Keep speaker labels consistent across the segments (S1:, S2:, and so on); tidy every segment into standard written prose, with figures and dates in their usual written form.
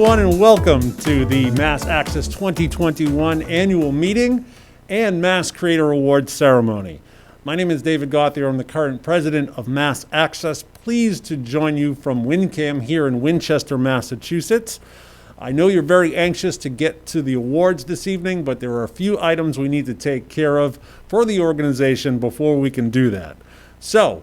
S1: everyone, and welcome to the Mass Access 2021 annual meeting and Mass Creator Awards ceremony. My name is David Gauthier. I'm the current president of Mass Access. Pleased to join you from WinCam here in Winchester, Massachusetts. I know you're very anxious to get to the awards this evening, but there are a few items we need to take care of for the organization before we can do that. So,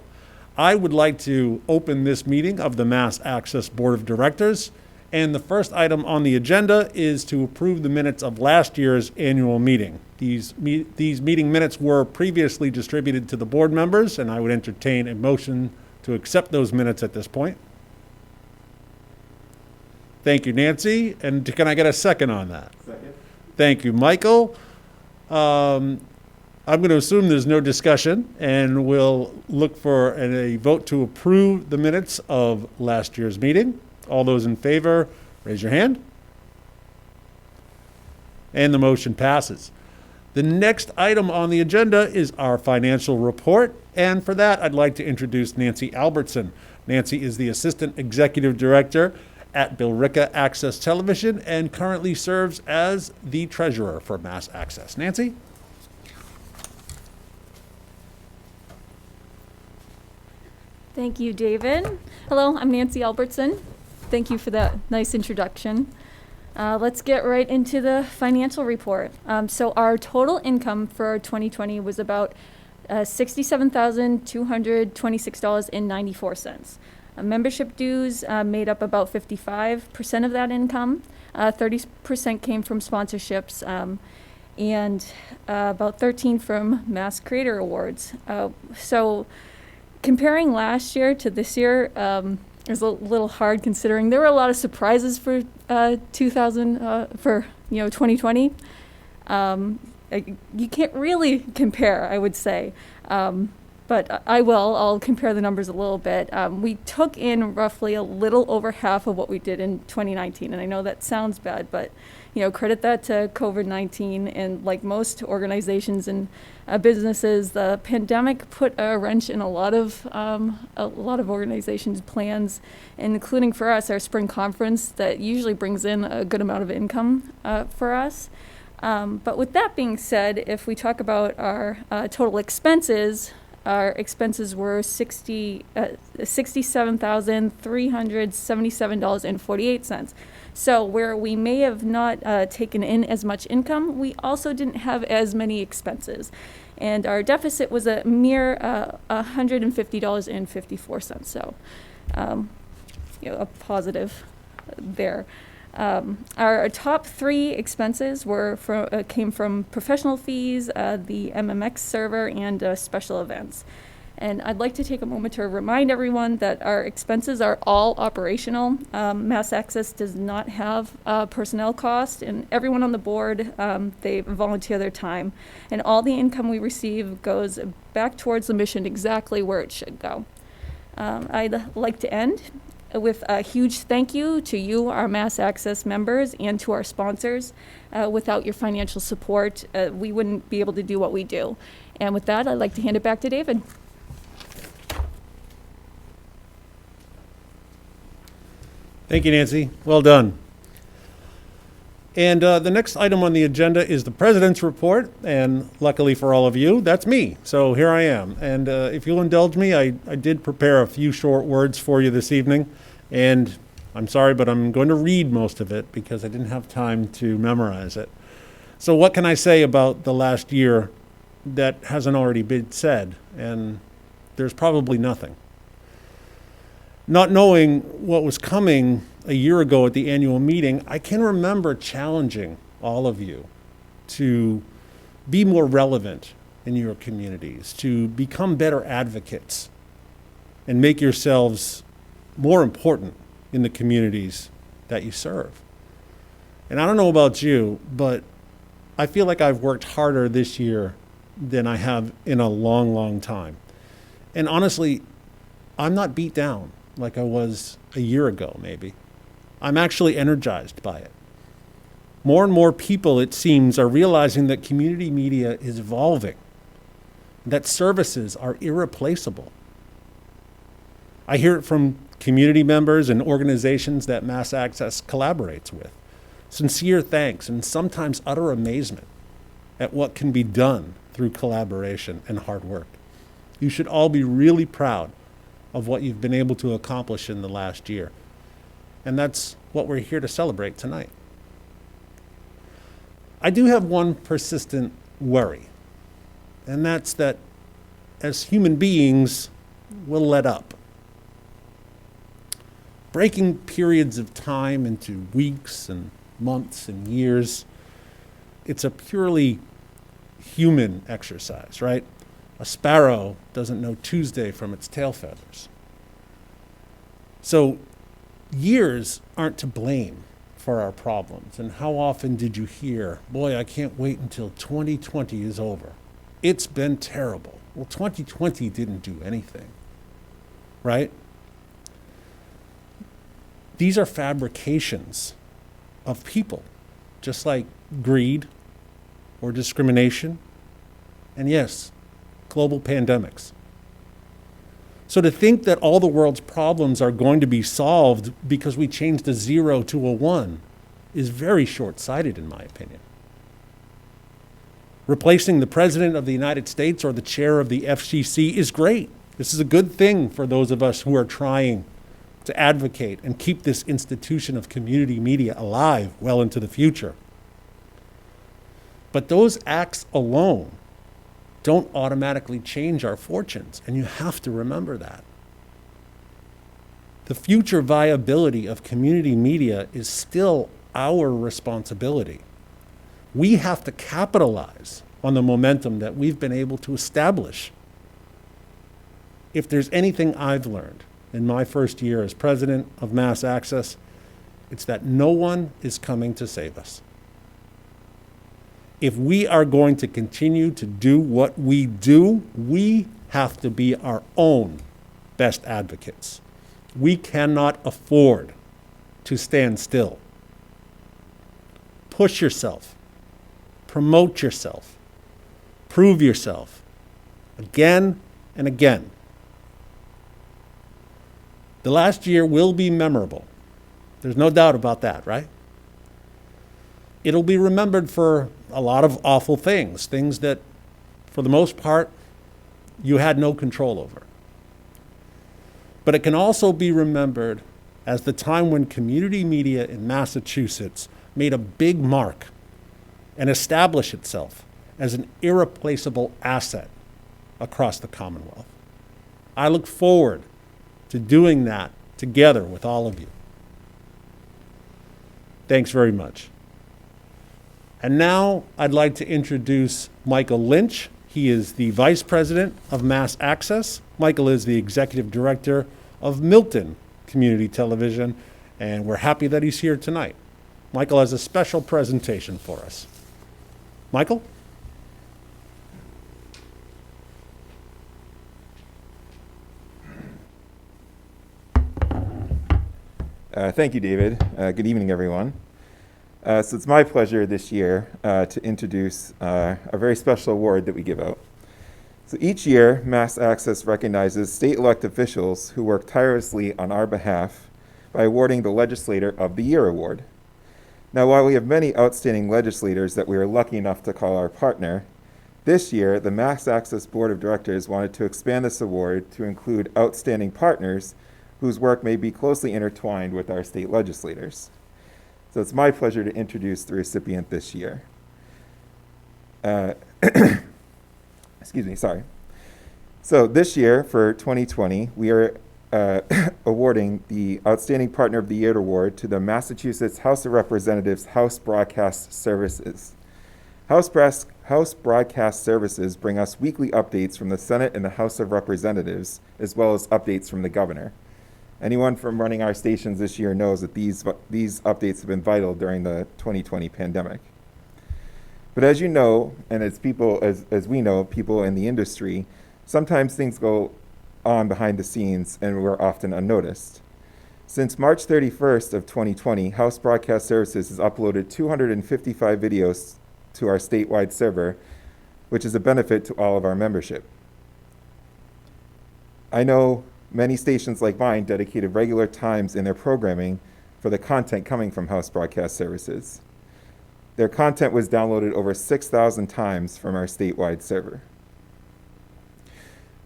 S1: I would like to open this meeting of the Mass Access Board of Directors. And the first item on the agenda is to approve the minutes of last year's annual meeting. These meeting minutes were previously distributed to the board members, and I would entertain a motion to accept those minutes at this point. Thank you, Nancy. And can I get a second on that?
S2: Second.
S1: Thank you, Michael. I'm going to assume there's no discussion, and we'll look for a vote to approve the minutes of last year's meeting. All those in favor, raise your hand. And the motion passes. The next item on the agenda is our financial report. And for that, I'd like to introduce Nancy Albertson. Nancy is the Assistant Executive Director at Billerica Access Television and currently serves as the Treasurer for Mass Access. Nancy?
S3: Thank you, David. Hello, I'm Nancy Albertson. Thank you for that nice introduction. Let's get right into the financial report. So our total income for 2020 was about $67,226.94. Membership dues made up about 55% of that income. 30% came from sponsorships, and about 13% from Mass Creator Awards. So comparing last year to this year, it was a little hard considering there were a lot of surprises for 2020. You can't really compare, I would say, but I'll compare the numbers a little bit. We took in roughly a little over half of what we did in 2019, and I know that sounds bad, but credit that to COVID-19, and like most organizations and businesses, the pandemic put a wrench in a lot of organizations' plans, including for us, our spring conference that usually brings in a good amount of income for us. But with that being said, if we talk about our total expenses, our expenses were $67,377.48. So where we may have not taken in as much income, we also didn't have as many expenses. And our deficit was a mere $150.54. So, a positive there. Our top three expenses came from professional fees, the MMX server, and special events. And I'd like to take a moment to remind everyone that our expenses are all operational. Mass Access does not have personnel costs, and everyone on the board, they volunteer their time. And all the income we receive goes back towards the mission exactly where it should go. I'd like to end with a huge thank you to you, our Mass Access members, and to our sponsors. Without your financial support, we wouldn't be able to do what we do. And with that, I'd like to hand it back to David.
S1: Thank you, Nancy. Well done. And the next item on the agenda is the President's Report, and luckily for all of you, that's me. So here I am. And if you'll indulge me, I did prepare a few short words for you this evening, and I'm sorry, but I'm going to read most of it because I didn't have time to memorize it. So what can I say about the last year that hasn't already been said? And there's probably nothing. Not knowing what was coming a year ago at the annual meeting, I can remember challenging all of you to be more relevant in your communities, to become better advocates, and make yourselves more important in the communities that you serve. And I don't know about you, but I feel like I've worked harder this year than I have in a long, long time. And honestly, I'm not beat down like I was a year ago, maybe. I'm actually energized by it. More and more people, it seems, are realizing that community media is evolving, that services are irreplaceable. I hear it from community members and organizations that Mass Access collaborates with. Sincere thanks and sometimes utter amazement at what can be done through collaboration and hard work. You should all be really proud of what you've been able to accomplish in the last year. And that's what we're here to celebrate tonight. I do have one persistent worry, and that's that as human beings, we'll let up. Breaking periods of time into weeks and months and years, it's a purely human exercise, right? A sparrow doesn't know Tuesday from its tail feathers. So years aren't to blame for our problems. And how often did you hear, boy, I can't wait until 2020 is over. It's been terrible. Well, 2020 didn't do anything, right? These are fabrications of people, just like greed or discrimination, and yes, global pandemics. So to think that all the world's problems are going to be solved because we changed a 0 to a 1 is very short-sighted, in my opinion. Replacing the President of the United States or the chair of the FCC is great. This is a good thing for those of us who are trying to advocate and keep this institution of community media alive well into the future. But those acts alone don't automatically change our fortunes, and you have to remember that. The future viability of community media is still our responsibility. We have to capitalize on the momentum that we've been able to establish. If there's anything I've learned in my first year as president of Mass Access, it's that no one is coming to save us. If we are going to continue to do what we do, we have to be our own best advocates. We cannot afford to stand still. Push yourself, promote yourself, prove yourself again and again. The last year will be memorable. There's no doubt about that, right? It'll be remembered for a lot of awful things that, for the most part, you had no control over. But it can also be remembered as the time when community media in Massachusetts made a big mark and established itself as an irreplaceable asset across the Commonwealth. I look forward to doing that together with all of you. Thanks very much. And now I'd like to introduce Michael Lynch. He is the Vice President of Mass Access. Michael is the Executive Director of Milton Community Television, and we're happy that he's here tonight. Michael has a special presentation for us. Michael?
S2: Thank you, David. Good evening, everyone. So it's my pleasure this year to introduce a very special award that we give out. So each year, Mass Access recognizes state elected officials who work tirelessly on our behalf by awarding the Legislator of the Year award. Now, while we have many outstanding legislators that we are lucky enough to call our partner, this year, the Mass Access Board of Directors wanted to expand this award to include outstanding partners whose work may be closely intertwined with our state legislators. So it's my pleasure to introduce the recipient this year. Excuse me, sorry. So this year, for 2020, we are awarding the Outstanding Partner of the Year award to the Massachusetts House of Representatives House Broadcast Services. House Broadcast Services bring us weekly updates from the Senate and the House of Representatives, as well as updates from the governor. Anyone from running our stations this year knows that these updates have been vital during the 2020 pandemic. But as you know, and as we know, people in the industry, sometimes things go on behind the scenes and we're often unnoticed. Since March 31st of 2020, House Broadcast Services has uploaded 255 videos to our statewide server, which is a benefit to all of our membership. I know Many stations like mine dedicated regular times in their programming for the content coming from House Broadcast Services. Their content was downloaded over 6,000 times from our statewide server.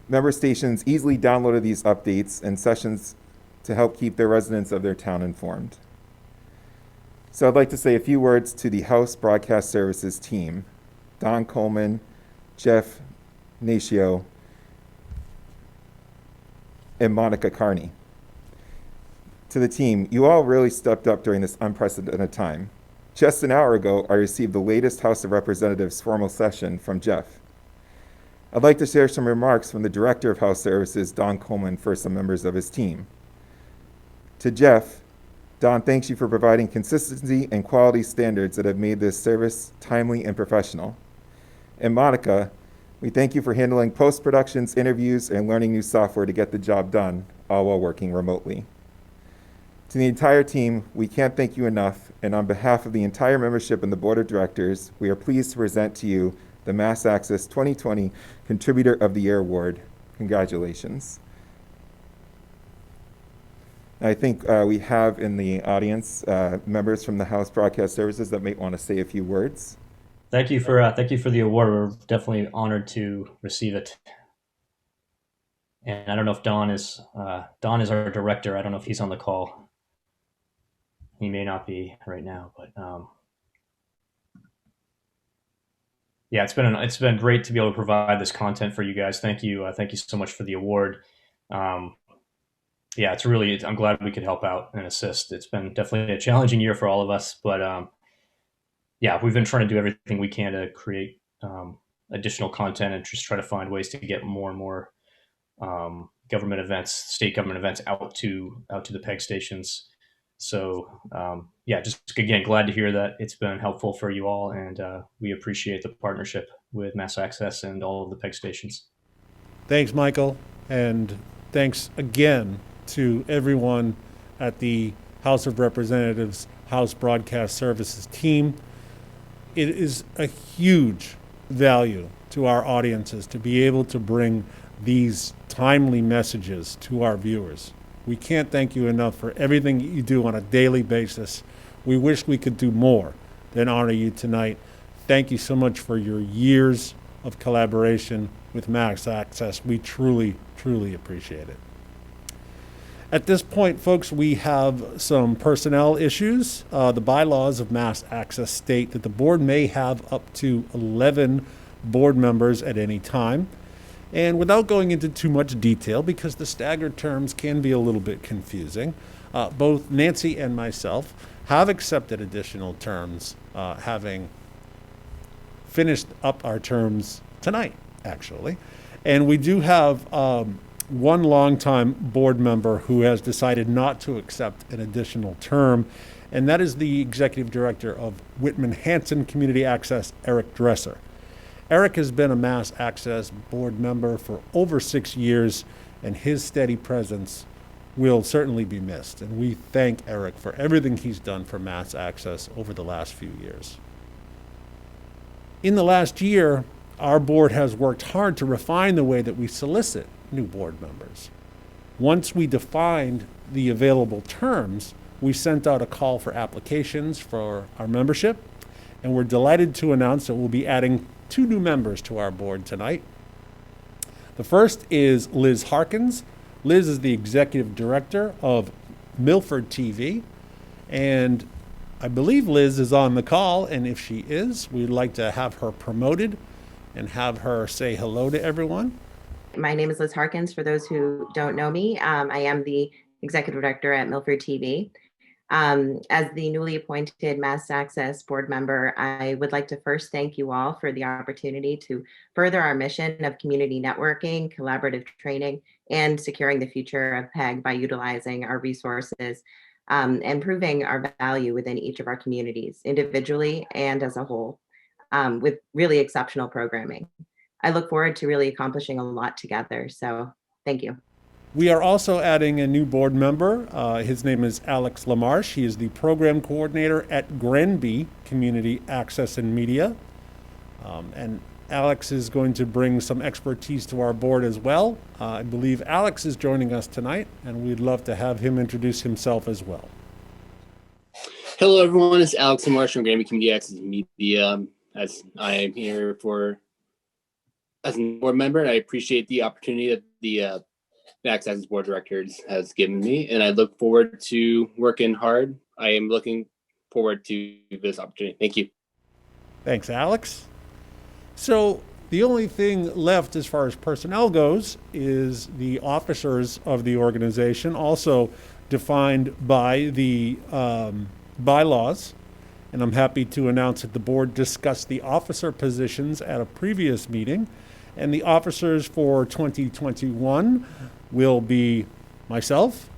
S2: Member stations easily downloaded these updates and sessions to help keep their residents of their town informed. So I'd like to say a few words to the House Broadcast Services team, Don Coleman, Jeff Nacio, and Monica Carney. To the team, you all really stepped up during this unprecedented time. Just an hour ago, I received the latest House of Representatives formal session from Jeff. I'd like to share some remarks from the Director of House Services, Don Coleman, for some members of his team. To Jeff, Don thanks you for providing consistency and quality standards that have made this service timely and professional. And Monica, we thank you for handling post-productions, interviews, and learning new software to get the job done, all while working remotely. To the entire team, we can't thank you enough, and on behalf of the entire membership and the Board of Directors, we are pleased to present to you the Mass Access 2020 Contributor of the Year Award. Congratulations. I think we have in the audience members from the House Broadcast Services that might want to say a few words.
S4: Thank you for the award. We're definitely honored to receive it. And I don't know if Don is our director. I don't know if he's on the call. He may not be right now, but yeah, it's been great to be able to provide this content for you guys. Thank you so much for the award. Yeah, I'm glad we could help out and assist. It's been definitely a challenging year for all of us, but yeah, we've been trying to do everything we can to create additional content and just try to find ways to get more and more government events, state government events out to the PEG stations. So yeah, just again, glad to hear that it's been helpful for you all, and we appreciate the partnership with Mass Access and all of the PEG stations.
S1: Thanks, Michael, and thanks again to everyone at the House of Representatives House Broadcast Services team. It is a huge value to our audiences to be able to bring these timely messages to our viewers. We can't thank you enough for everything you do on a daily basis. We wish we could do more than honor you tonight. Thank you so much for your years of collaboration with Mass Access. We truly, truly appreciate it. At this point, folks, we have some personnel issues. The bylaws of Mass Access state that the board may have up to 11 board members at any time. And without going into too much detail, because the staggered terms can be a little bit confusing, both Nancy and myself have accepted additional terms, having finished up our terms tonight, actually. And we do have one longtime board member who has decided not to accept an additional term, and that is the executive director of Whitman-Hanson Community Access, Eric Dresser. Eric has been a Mass Access board member for over 6 years, and his steady presence will certainly be missed. And we thank Eric for everything he's done for Mass Access over the last few years. In the last year, our board has worked hard to refine the way that we solicit new board members. Once we defined the available terms, we sent out a call for applications for our membership, and we're delighted to announce that we'll be adding 2 new members to our board tonight. The first is Liz Harkins. Liz is the executive director of Milford TV, and I believe Liz is on the call, and if she is, we'd like to have her promoted and have her say hello to everyone.
S5: My name is Liz Harkins. For those who don't know me, I am the executive director at Milford TV. As the newly appointed Mass Access board member, I would like to first thank you all for the opportunity to further our mission of community networking, collaborative training, and securing the future of PEG by utilizing our resources and proving our value within each of our communities, individually and as a whole, with really exceptional programming. I look forward to really accomplishing a lot together. So thank you.
S1: We are also adding a new board member. His name is Alex Lamarche. He is the program coordinator at Granby Community Access and Media. And Alex is going to bring some expertise to our board as well. I believe Alex is joining us tonight, and we'd love to have him introduce himself as well.
S6: Hello, everyone. It's Alex Marsh from Grammy Community Access Media. As I am here as a board member, and I appreciate the opportunity that the Access Board of Directors has given me, and I look forward to working hard. I am looking forward to this opportunity. Thank you.
S1: Thanks, Alex. So the only thing left as far as personnel goes is the officers of the organization, also defined by the bylaws. And I'm happy to announce that the board discussed the officer positions at a previous meeting. And the officers for 2021 will be myself,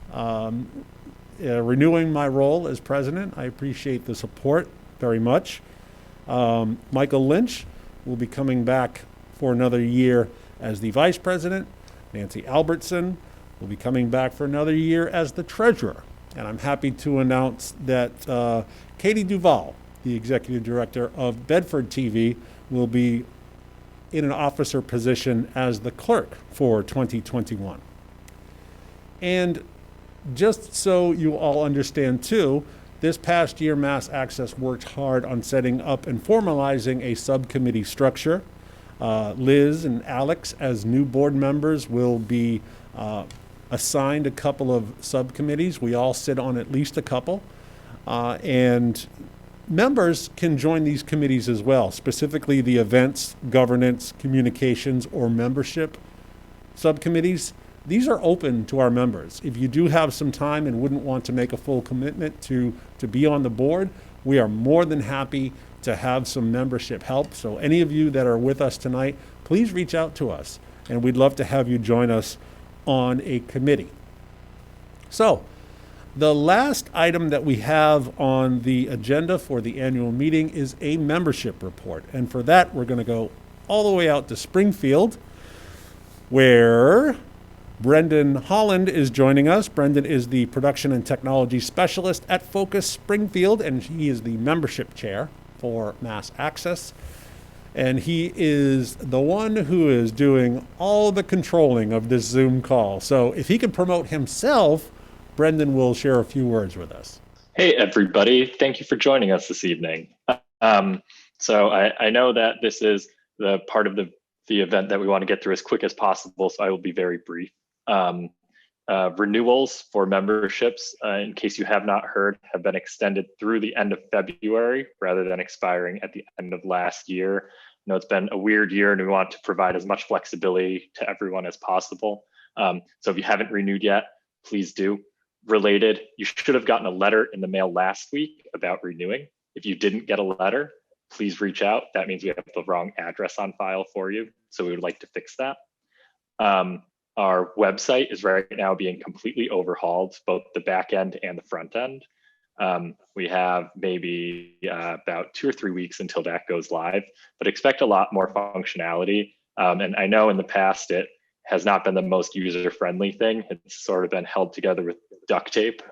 S1: renewing my role as president. I appreciate the support very much. Michael Lynch will be coming back for another year as the vice president. Nancy Albertson will be coming back for another year as the treasurer. And I'm happy to announce that Katie Duval, the executive director of Bedford TV, will be in an officer position as the clerk for 2021. And just so you all understand too, this past year, Mass Access worked hard on setting up and formalizing a subcommittee structure. Liz and Alex, as new board members, will be assigned a couple of subcommittees. We all sit on at least a couple. And members can join these committees as well, specifically the events, governance, communications, or membership subcommittees. These are open to our members. If you do have some time and wouldn't want to make a full commitment to be on the board, we are more than happy to have some membership help. So any of you that are with us tonight, please reach out to us, and we'd love to have you join us on a committee. So the last item that we have on the agenda for the annual meeting is a membership report. And for that, we're going to go all the way out to Springfield, where Brendan Holland is joining us. Brendan is the production and technology specialist at Focus Springfield, and he is the membership chair for Mass Access. And he is the one who is doing all the controlling of this Zoom call. So if he could promote himself, Brendan will share a few words with us.
S7: Hey, everybody. Thank you for joining us this evening. So I know that this is the part of the event that we want to get through as quick as possible, so I will be very brief. Renewals for memberships, in case you have not heard, have been extended through the end of February rather than expiring at the end of last year. I know it's been a weird year, and we want to provide as much flexibility to everyone as possible. So if you haven't renewed yet, please do. Related, you should have gotten a letter in the mail last week about renewing. If you didn't get a letter, please reach out. That means we have the wrong address on file for you. So we would like to fix that. Our website is right now being completely overhauled, both the back end and the front end. We have maybe about 2 or 3 weeks until that goes live, but expect a lot more functionality. And I know in the past it has not been the most user-friendly thing. It's sort of been held together with duct tape,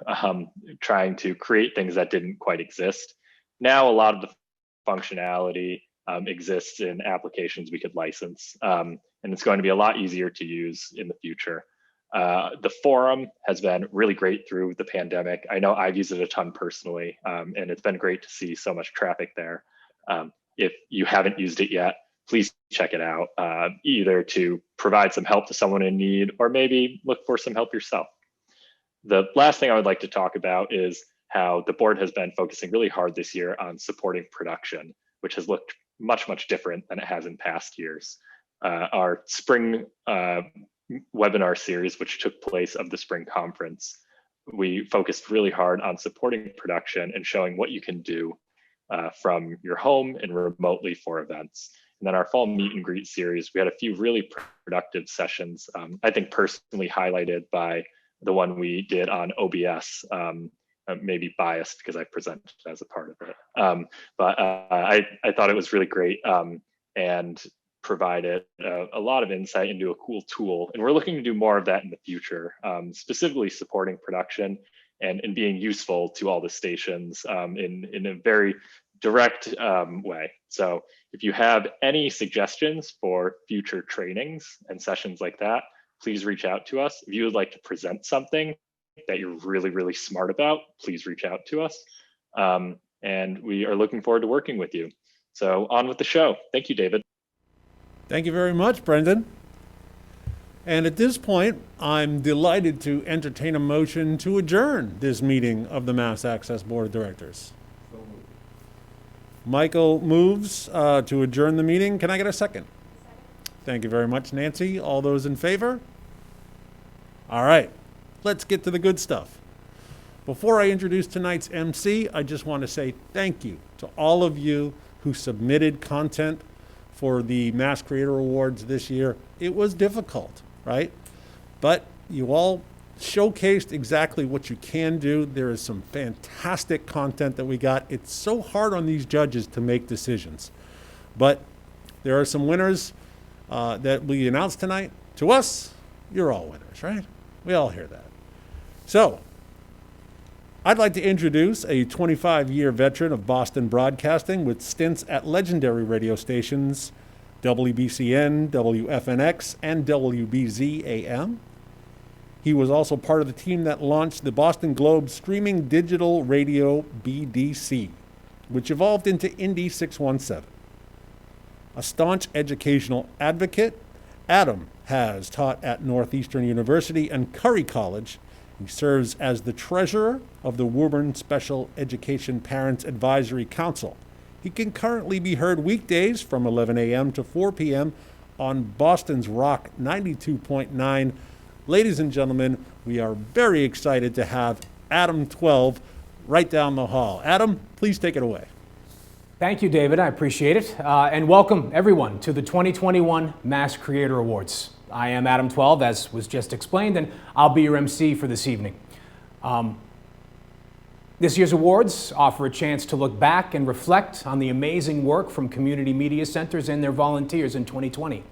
S7: trying to create things that didn't quite exist. Now a lot of the functionality exists in applications we could license. And it's going to be a lot easier to use in the future. The forum has been really great through the pandemic. I know I've used it a ton personally, and it's been great to see so much traffic there. If you haven't used it yet, please check it out, either to provide some help to someone in need or maybe look for some help yourself. The last thing I would like to talk about is how the board has been focusing really hard this year on supporting production, which has looked much, much different than it has in past years. Our spring webinar series, which took place of the spring conference, we focused really hard on supporting production and showing what you can do from your home and remotely for events. And then our fall meet and greet series, we had a few really productive sessions, I think personally highlighted by the one we did on OBS, maybe biased because I presented as a part of it. But I thought it was really great and provided a lot of insight into a cool tool. And we're looking to do more of that in the future, specifically supporting production and being useful to all the stations in a very direct way. So if you have any suggestions for future trainings and sessions like that, please reach out to us. If you would like to present something that you're really, really smart about, please reach out to us. And we are looking forward to working with you. So on with the show. Thank you, David.
S1: Thank you very much, Brendan. And at this point, I'm delighted to entertain a motion to adjourn this meeting of the Mass Access Board of Directors. Michael moves to adjourn the meeting. Can I get a second? Thank you very much, Nancy. All those in favor? All right, let's get to the good stuff. Before I introduce tonight's MC, I just want to say thank you to all of you who submitted content for the Mass Creator Awards this year. It was difficult, right? But you all showcased exactly what you can do. There is some fantastic content that we got. It's so hard on these judges to make decisions. But there are some winners that we announced tonight. To us, you're all winners, right? We all hear that. So, I'd like to introduce a 25-year veteran of Boston broadcasting with stints at legendary radio stations WBCN, WFNX, and WBZ AM. He was also part of the team that launched the Boston Globe streaming digital radio BDC, which evolved into Indy 617. A staunch educational advocate, Adam has taught at Northeastern University and Curry College. He serves as the treasurer of the Woburn Special Education Parents Advisory Council. He can currently be heard weekdays from 11 a.m. to 4 p.m. on Boston's Rock 92.9. Ladies and gentlemen, we are very excited to have Adam 12 right down the hall. Adam, please take it away.
S8: Thank you, David. I appreciate it. And welcome, everyone, to the 2021 Mass Creator Awards. I am Adam 12, as was just explained, and I'll be your MC for this evening. This year's awards offer a chance to look back and reflect on the amazing work from community media centers and their volunteers in 2020.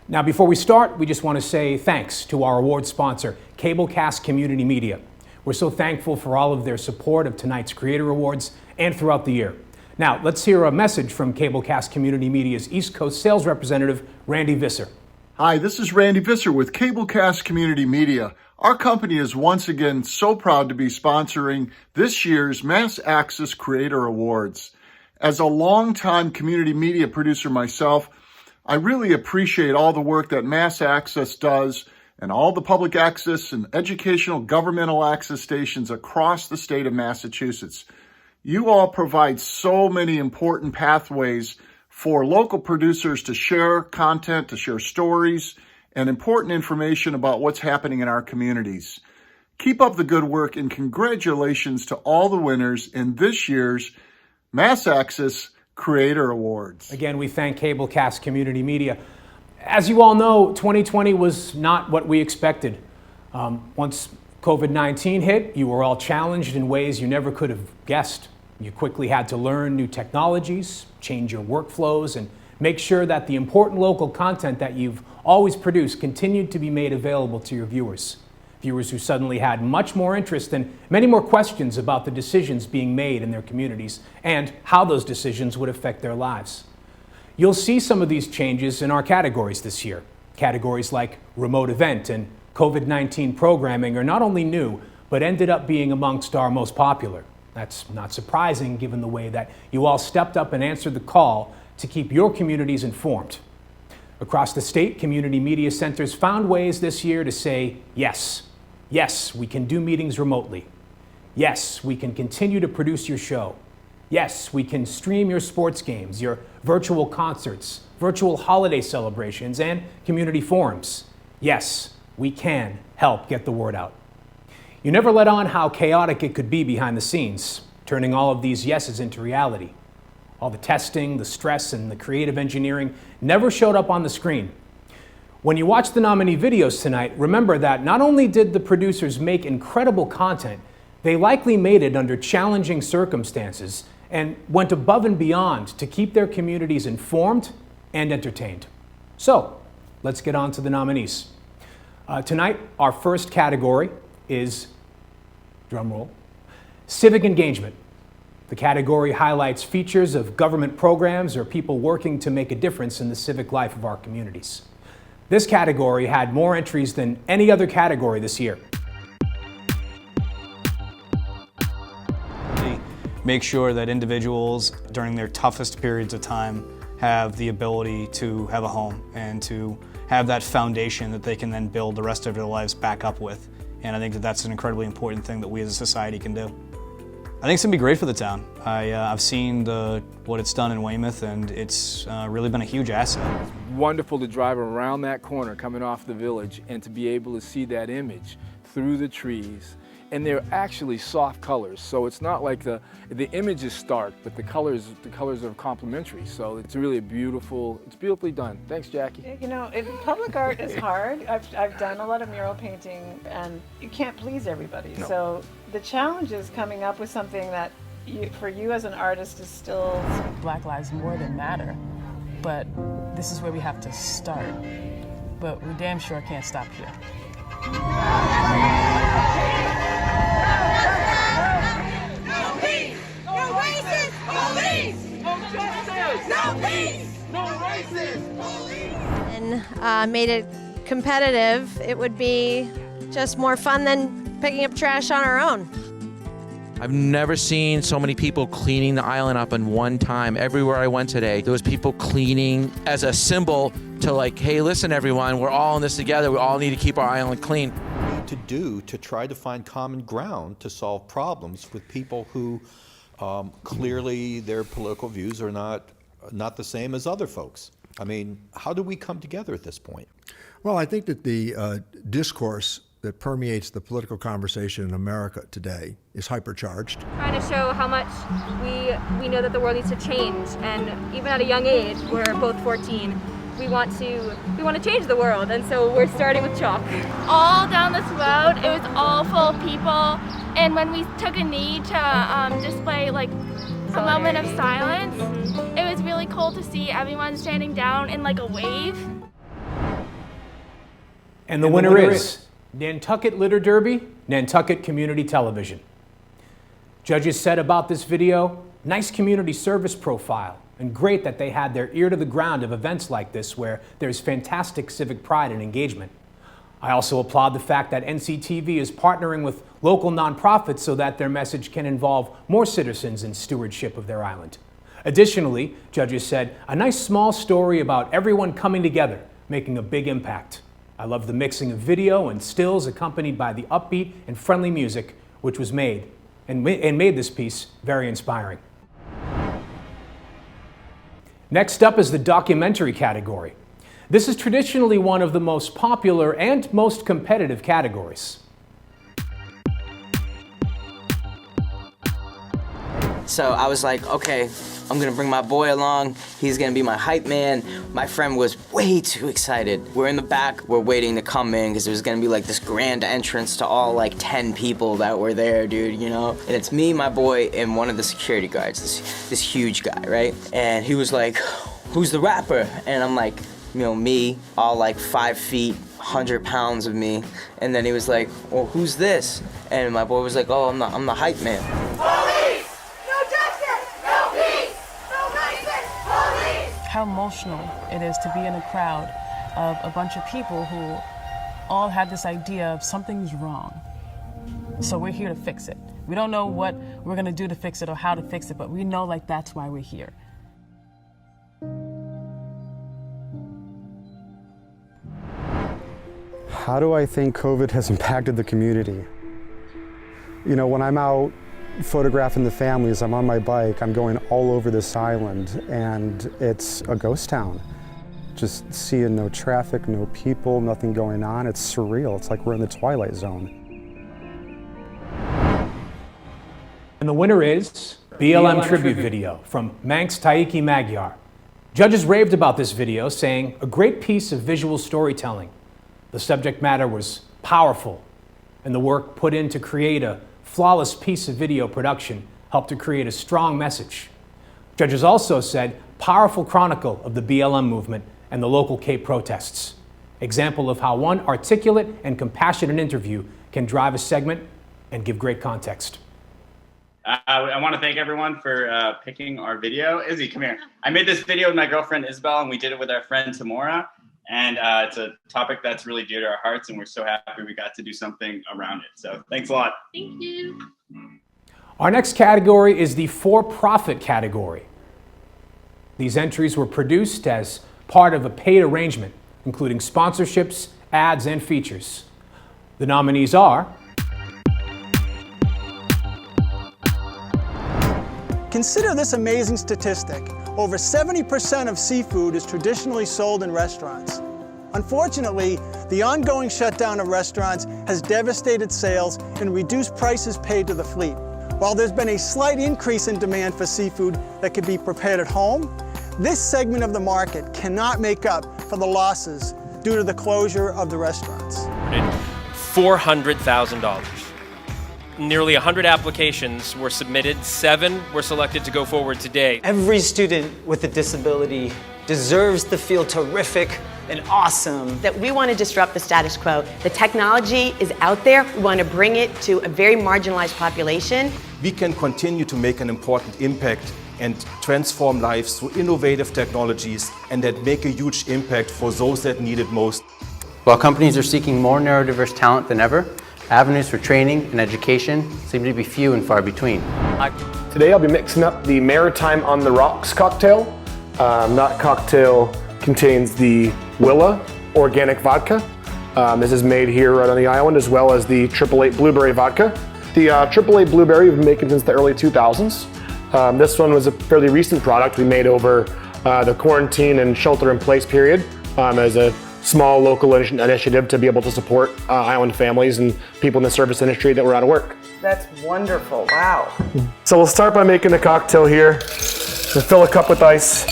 S8: Now, before we start, we just want to say thanks to our award sponsor, Cablecast Community Media. We're so thankful for all of their support of tonight's Creator Awards and throughout the year. Now, let's hear a message from Cablecast Community Media's East Coast sales representative, Randy Visser.
S9: Hi, this is Randy Visser with Cablecast Community Media. Our company is once again so proud to be sponsoring this year's Mass Access Creator Awards. As a longtime community media producer myself, I really appreciate all the work that Mass Access does and all the public access and educational governmental access stations across the state of Massachusetts. You all provide so many important pathways for local producers to share content, to share stories, and important information about what's happening in our communities. Keep up the good work, and congratulations to all the winners in this year's Mass Access Creator Awards.
S8: Again, we thank Cablecast Community Media. As you all know, 2020 was not what we expected. Once COVID-19 hit, you were all challenged in ways you never could have guessed. You quickly had to learn new technologies, change your workflows, and make sure that the important local content that you've always produced continued to be made available to your viewers. Viewers who suddenly had much more interest and many more questions about the decisions being made in their communities and how those decisions would affect their lives. You'll see some of these changes in our categories this year. Categories like remote event and COVID-19 programming are not only new, but ended up being amongst our most popular. That's not surprising given the way that you all stepped up and answered the call to keep your communities informed. Across the state, community media centers found ways this year to say, yes, yes, we can do meetings remotely. Yes, we can continue to produce your show. Yes, we can stream your sports games, your virtual concerts, virtual holiday celebrations, and community forums. Yes, we can help get the word out. You never let on how chaotic it could be behind the scenes, turning all of these yeses into reality. All the testing, the stress, and the creative engineering never showed up on the screen. When you watch the nominee videos tonight, remember that not only did the producers make incredible content, they likely made it under challenging circumstances and went above and beyond to keep their communities informed and entertained. So, let's get on to the nominees. Tonight, our first category is, drum roll, civic engagement. The category highlights features of government programs or people working to make a difference in the civic life of our communities. This category had more entries than any other category this year.
S10: Make sure that individuals during their toughest periods of time have the ability to have a home and to have that foundation that they can then build the rest of their lives back up with. And I think that that's an incredibly important thing that we as a society can do. I think it's gonna be great for the town. I've seen what it's done in Weymouth, and it's really been a huge asset.
S11: It's wonderful to drive around that corner coming off the village and to be able to see that image through the trees. And they're actually soft colors, so it's not like the image is stark, but the colors are complementary. So it's really it's beautifully done. Thanks, Jackie.
S12: You know, public art is hard. I've done a lot of mural painting, and you can't please everybody.
S11: No.
S12: So the challenge is coming up with something that for you as an artist is still.
S13: Black lives more than matter, but this is where we have to start. But we damn sure can't stop here.
S14: And made it competitive, it would be just more fun than picking up trash on our own.
S15: I've never seen so many people cleaning the island up in one time. Everywhere I went today, there was people cleaning as a symbol to like, hey, listen everyone, we're all in this together. We all need to keep our island clean.
S16: To do to try to find common ground to solve problems with people who clearly their political views are not the same as other folks. I mean, how do we come together at this point?
S17: Well, I think that the discourse that permeates the political conversation in America today is hypercharged.
S18: Trying to show how much we know that the world needs to change, and even at a young age, we're both 14, we want to change the world, and so we're starting with chalk.
S19: All down this road, it was all full of people, and when we took a knee to display like a moment of silence, it was really cool to see everyone standing down in like a wave.
S8: And the winner is Nantucket Litter Derby, Nantucket Community Television. Judges said about this video, nice community service profile, and great that they had their ear to the ground of events like this where there's fantastic civic pride and engagement. I also applaud the fact that NCTV is partnering with local nonprofits so that their message can involve more citizens in stewardship of their island. Additionally, judges said, a nice small story about everyone coming together, making a big impact. I love the mixing of video and stills accompanied by the upbeat and friendly music, which was made this piece very inspiring. Next up is the documentary category. This is traditionally one of the most popular and most competitive categories.
S20: So I was like, okay, I'm gonna bring my boy along. He's gonna be my hype man. My friend was way too excited. We're in the back, we're waiting to come in because there's gonna be like this grand entrance to all like 10 people that were there, dude, you know? And it's me, my boy, and one of the security guards, this huge guy, right? And he was like, who's the rapper? And I'm like, you know, me, all like 5 feet, 100 pounds of me. And then he was like, well, who's this? And my boy was like, oh, I'm the hype man.
S19: Police! No justice! No peace! No license! Police!
S13: How emotional it is to be in a crowd of a bunch of people who all had this idea of something's wrong. So we're here to fix it. We don't know what we're gonna do to fix it or how to fix it, but we know like that's why we're here.
S21: How do I think COVID has impacted the community? You know, when I'm out photographing the families, I'm on my bike, I'm going all over this island, and it's a ghost town. Just seeing no traffic, no people, nothing going on. It's surreal. It's like we're in the Twilight Zone.
S8: And the winner is BLM Tribute Video from Manx Taiki Magyar. Judges raved about this video, saying, a great piece of visual storytelling. The subject matter was powerful, and the work put in to create a flawless piece of video production helped to create a strong message. Judges also said, powerful chronicle of the BLM movement and the local Cape protests. Example of how one articulate and compassionate interview can drive a segment and give great context.
S3: I want to thank everyone for picking our video. Izzy, come here. I made this video with my girlfriend Isabel, and we did it with our friend Tamora. And it's a topic that's really dear to our hearts, and we're so happy we got to do something around it. So thanks a lot.
S19: Thank you.
S8: Our next category is the for-profit category. These entries were produced as part of a paid arrangement, including sponsorships, ads, and features. The nominees are
S22: Consider this amazing statistic. Over 70% of seafood is traditionally sold in restaurants. Unfortunately, the ongoing shutdown of restaurants has devastated sales and reduced prices paid to the fleet. While there's been a slight increase in demand for seafood that can be prepared at home, this segment of the market cannot make up for the losses due to the closure of the restaurants.
S23: $400,000. Nearly 100 applications were submitted, 7 were selected to go forward today.
S24: Every student with a disability deserves to feel terrific and awesome.
S25: That we want to disrupt the status quo. The technology is out there. We want to bring it to a very marginalized population.
S26: We can continue to make an important impact and transform lives through innovative technologies and that make a huge impact for those that need it most.
S27: While companies are seeking more neurodiverse talent than ever, avenues for training and education seem to be few and far between.
S28: Today I'll be mixing up the Maritime on the Rocks cocktail. That cocktail contains the Willa organic vodka. This is made here right on the island, as well as the 888 Blueberry vodka. The 888 Blueberry we've been making since the early 2000s. This one was a fairly recent product we made over the quarantine and shelter-in-place period as a small local initiative to be able to support island families and people in the service industry that were out of work.
S29: That's wonderful, wow.
S28: So we'll start by making a cocktail here. We'll fill a cup with ice,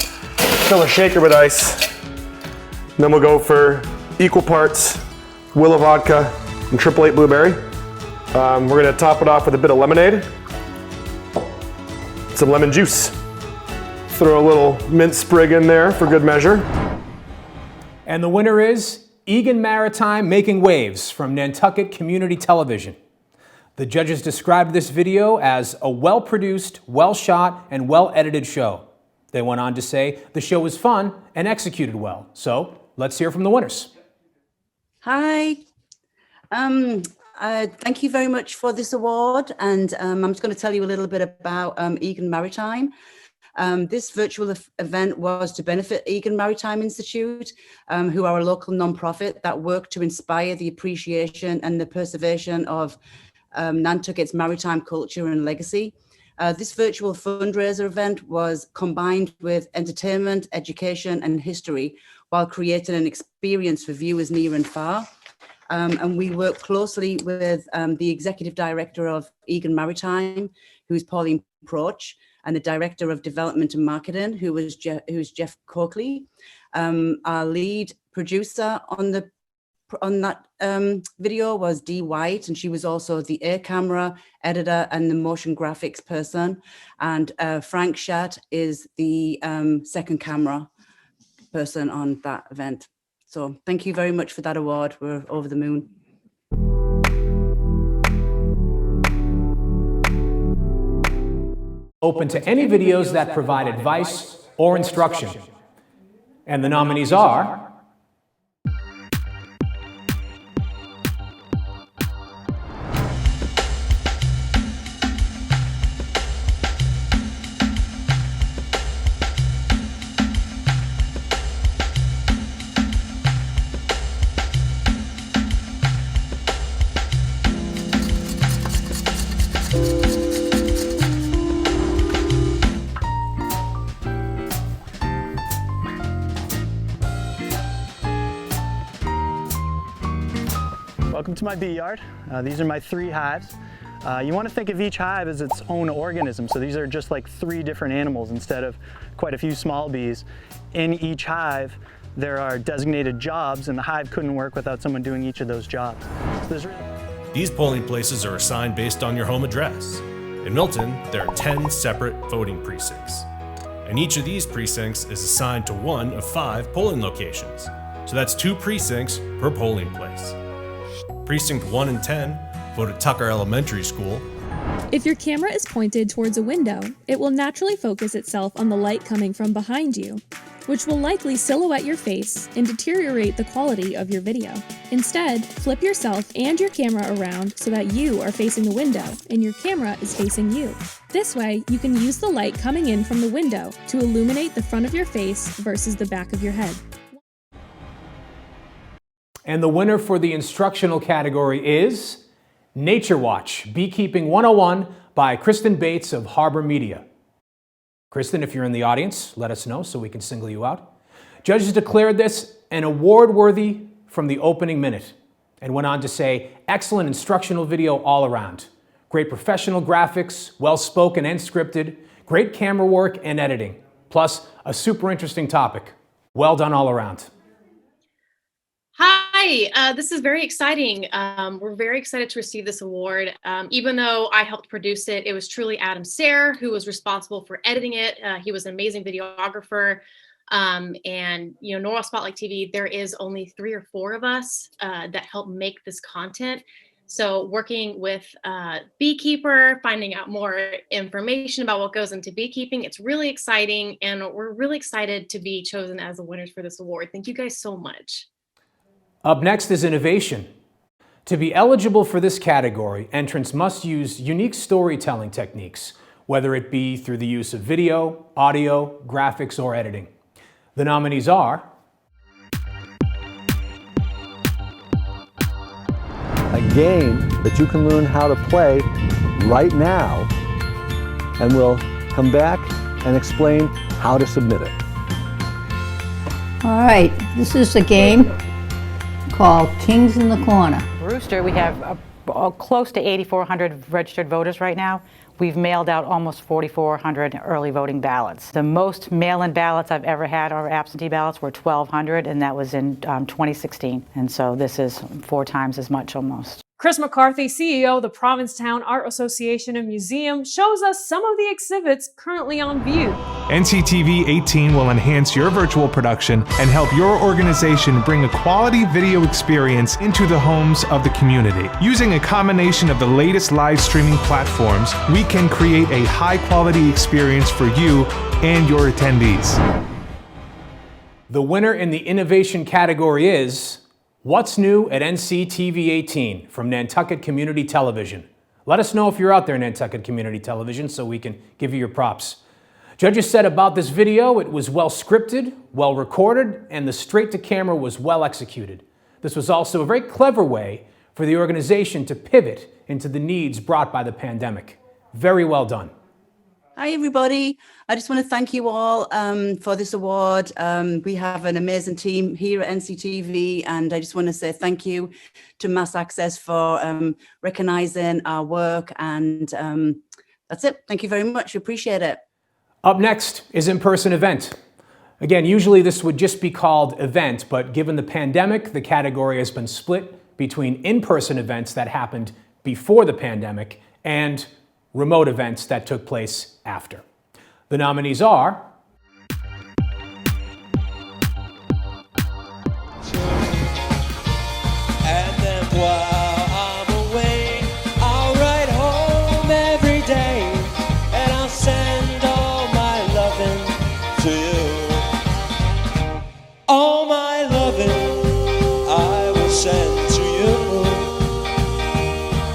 S28: fill a shaker with ice, and then we'll go for equal parts Willa vodka and 888 Blueberry. We're gonna top it off with a bit of lemonade, some lemon juice. Throw a little mint sprig in there for good measure.
S8: And the winner is Egan Maritime Making Waves from Nantucket Community Television. The judges described this video as a well-produced, well-shot, and well-edited show. They went on to say the show was fun and executed well. So let's hear from the winners.
S30: Hi. Thank you very much for this award. And I'm just going to tell you a little bit about Egan Maritime. This virtual event was to benefit Egan Maritime Institute, who are a local nonprofit that work to inspire the appreciation and the preservation of Nantucket's maritime culture and legacy. This virtual fundraiser event was combined with entertainment, education, and history while creating an experience for viewers near and far. And we work closely with the executive director of Egan Maritime, who is Pauline Proch, and the Director of Development and Marketing, who's Jeff Coakley. Our lead producer on that video was Dee White, and she was also the air camera editor and the motion graphics person. And Frank Schatt is the second camera person on that event. So thank you very much for that award. We're over the moon.
S8: Open to any videos that provide advice or instruction. And the nominees are
S31: Welcome to my bee yard. These are my 3 hives. You want to think of each hive as its own organism, so these are just like 3 different animals instead of quite a few small bees. In each hive, there are designated jobs, and the hive couldn't work without someone doing each of those jobs. So
S32: these polling places are assigned based on your home address. In Milton, there are 10 separate voting precincts, and each of these precincts is assigned to 1 of 5 polling locations. So that's 2 precincts per polling place. Precinct 1 and 10 vote at Tucker Elementary School.
S1: If your camera is pointed towards a window, it will naturally focus itself on the light coming from behind you, which will likely silhouette your face and deteriorate the quality of your video. Instead, flip yourself and your camera around so that you are facing the window and your camera is facing you. This way, you can use the light coming in from the window to illuminate the front of your face versus the back of your head.
S8: And the winner for the instructional category is Nature Watch, Beekeeping 101 by Kristen Bates of Harbor Media. Kristen, if you're in the audience, let us know so we can single you out. Judges declared this an award-worthy from the opening minute and went on to say, excellent instructional video all around. Great professional graphics, well-spoken and scripted, great camera work and editing, plus a super interesting topic. Well done all around.
S2: Hi, this is very exciting. We're very excited to receive this award. Even though I helped produce it, it was truly Adam Sayre who was responsible for editing it. He was an amazing videographer. And, you know, Norwell Spotlight TV, there is only 3 or 4 of us that help make this content. So working with Beekeeper, finding out more information about what goes into beekeeping, it's really exciting. And we're really excited to be chosen as the winners for this award. Thank you guys so much.
S8: Up next is innovation. To be eligible for this category, entrants must use unique storytelling techniques, whether it be through the use of video, audio, graphics, or editing. The nominees are
S4: a game that you can learn how to play right now, and we'll come back and explain how to submit it.
S5: All right, this is a game called Kings in the Corner.
S6: Brewster, we have close to 8,400 registered voters right now. We've mailed out almost 4,400 early voting ballots. The most mail-in ballots I've ever had, or absentee ballots, were 1,200, and that was in 2016. And so this is 4 times as much almost.
S7: Chris McCarthy, CEO of the Provincetown Art Association and Museum, shows us some of the exhibits currently on view.
S9: NCTV 18 will enhance your virtual production and help your organization bring a quality video experience into the homes of the community. Using a combination of the latest live streaming platforms, we can create a high-quality experience for you and your attendees.
S8: The winner in the innovation category is What's New at NCTV 18 from Nantucket Community Television. Let us know if you're out there, Nantucket Community Television, so we can give you your props. Judges said about this video, it was well scripted, well recorded, and the straight-to-camera was well executed. This was also a very clever way for the organization to pivot into the needs brought by the pandemic. Very well done.
S30: Hi, everybody. I just want to thank you all for this award. We have an amazing team here at NCTV, and I just want to say thank you to Mass Access for recognizing our work. And that's it. Thank you very much. Appreciate it.
S8: Up next is in-person event. Again, usually this would just be called event, but given the pandemic, the category has been split between in-person events that happened before the pandemic and remote events that took place after. The nominees are
S10: And then while I'm away, I'll write home every day, and I'll send all my loving to you. All my loving I will send to you.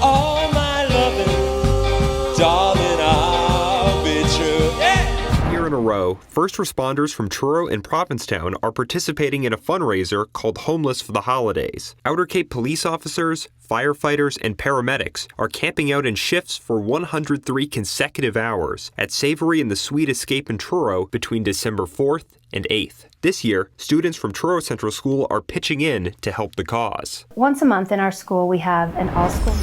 S10: All my loving, darling, I'll be true. Yeah!
S11: Year in a row, first responders from Truro and Provincetown are participating in a fundraiser called Homeless for the Holidays. Outer Cape police officers, firefighters, and paramedics are camping out in shifts for 103 consecutive hours at Savory and the Sweet Escape in Truro between December 4th and 8th. This year, students from Truro Central School are pitching in to help the cause.
S12: Once a month in our school, we have an all-school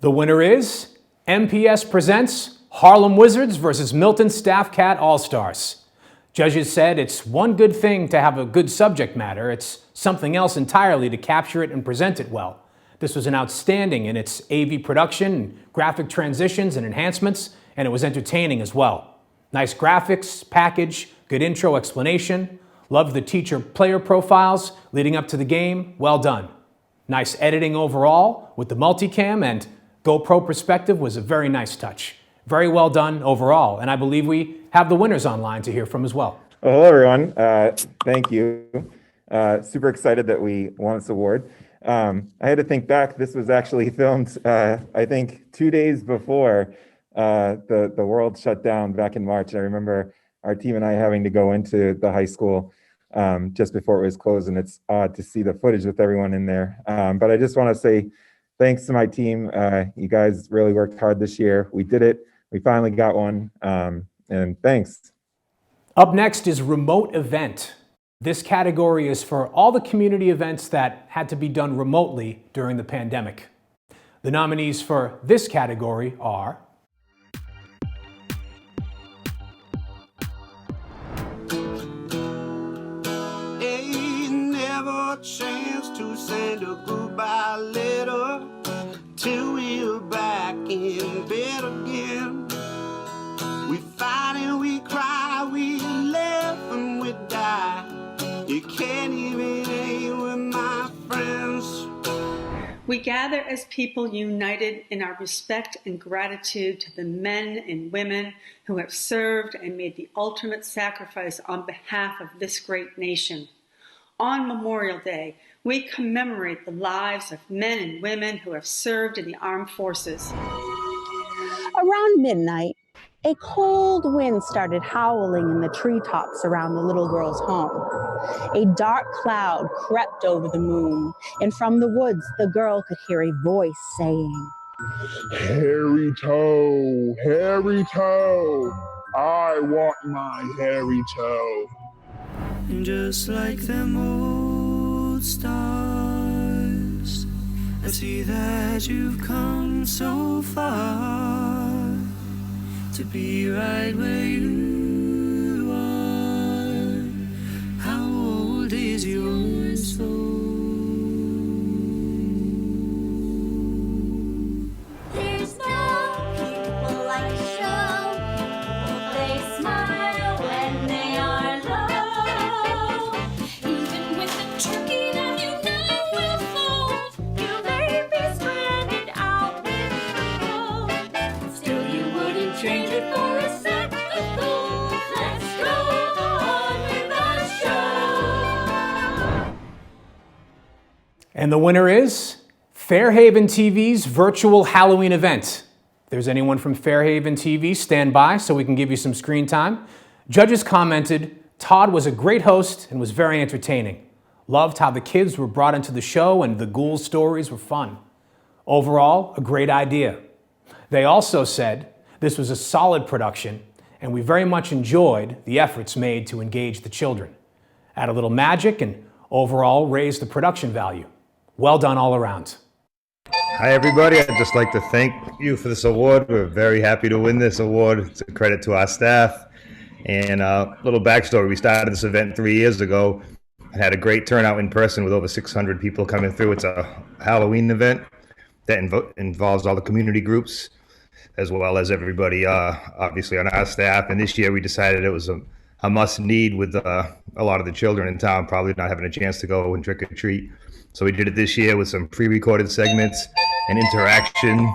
S8: The winner is MPS presents Harlem Wizards versus Milton Staff Cat All-Stars. Judges said it's one good thing to have a good subject matter. It's something else entirely to capture it and present it well. This was an outstanding in its AV production, graphic transitions and enhancements, and it was entertaining as well. Nice graphics, package, good intro explanation. Loved the teacher-player profiles leading up to the game. Well done. Nice editing overall with the multicam, and GoPro perspective was a very nice touch. Very well done overall, and I believe we have the winners online to hear from as well.
S3: Well, hello, everyone. Thank you. Super excited that we won this award. I had to think back. This was actually filmed, I think, 2 days before the world shut down back in March. I remember our team and I having to go into the high school just before it was closed, and it's odd to see the footage with everyone in there. But I just want to say thanks to my team. You guys really worked hard this year. We did it. We finally got one, and thanks.
S8: Up next is Remote Event. This category is for all the community events that had to be done remotely during the pandemic. The nominees for this category are
S13: Ain't never a chance to send a goodbye letter till we're back in bed again. We fight and we cry, we laugh and we die. You can't even aim with my friends.
S14: We gather as people united in our respect and gratitude to the men and women who have served and made the ultimate sacrifice on behalf of this great nation. On Memorial Day, we commemorate the lives of men and women who have served in the armed forces.
S15: Around midnight, a cold wind started howling in the treetops around the little girl's home. A dark cloud crept over the moon, and from the woods, the girl could hear a voice saying,
S16: "Hairy toe, hairy toe, I want my hairy toe."
S13: And just like them old stars, I see that you've come so far to be right where you are. How old is your soul?
S10: There's no people like the show. They smile when they are low. Even with the turkey that you know will fold, you may be stranded out in the cold. Still you wouldn't change it for a set of gold. Let's go on with the show.
S8: And the winner is Fairhaven TV's virtual Halloween event. If there's anyone from Fairhaven TV, stand by so we can give you some screen time. Judges commented, Todd was a great host and was very entertaining. Loved how the kids were brought into the show and the ghoul stories were fun. Overall, a great idea. They also said this was a solid production and we very much enjoyed the efforts made to engage the children. Add a little magic and overall raise the production value. Well done all around.
S17: Hi everybody, I'd just like to thank you for this award. We're very happy to win this award. It's a credit to our staff. And a little backstory, we started this event 3 years ago and had a great turnout in person with over 600 people coming through. It's a Halloween event that involves all the community groups as well as everybody obviously on our staff. And this year we decided it was a must need with a lot of the children in town probably not having a chance to go and trick or treat. So we did it this year with some pre-recorded segments and interaction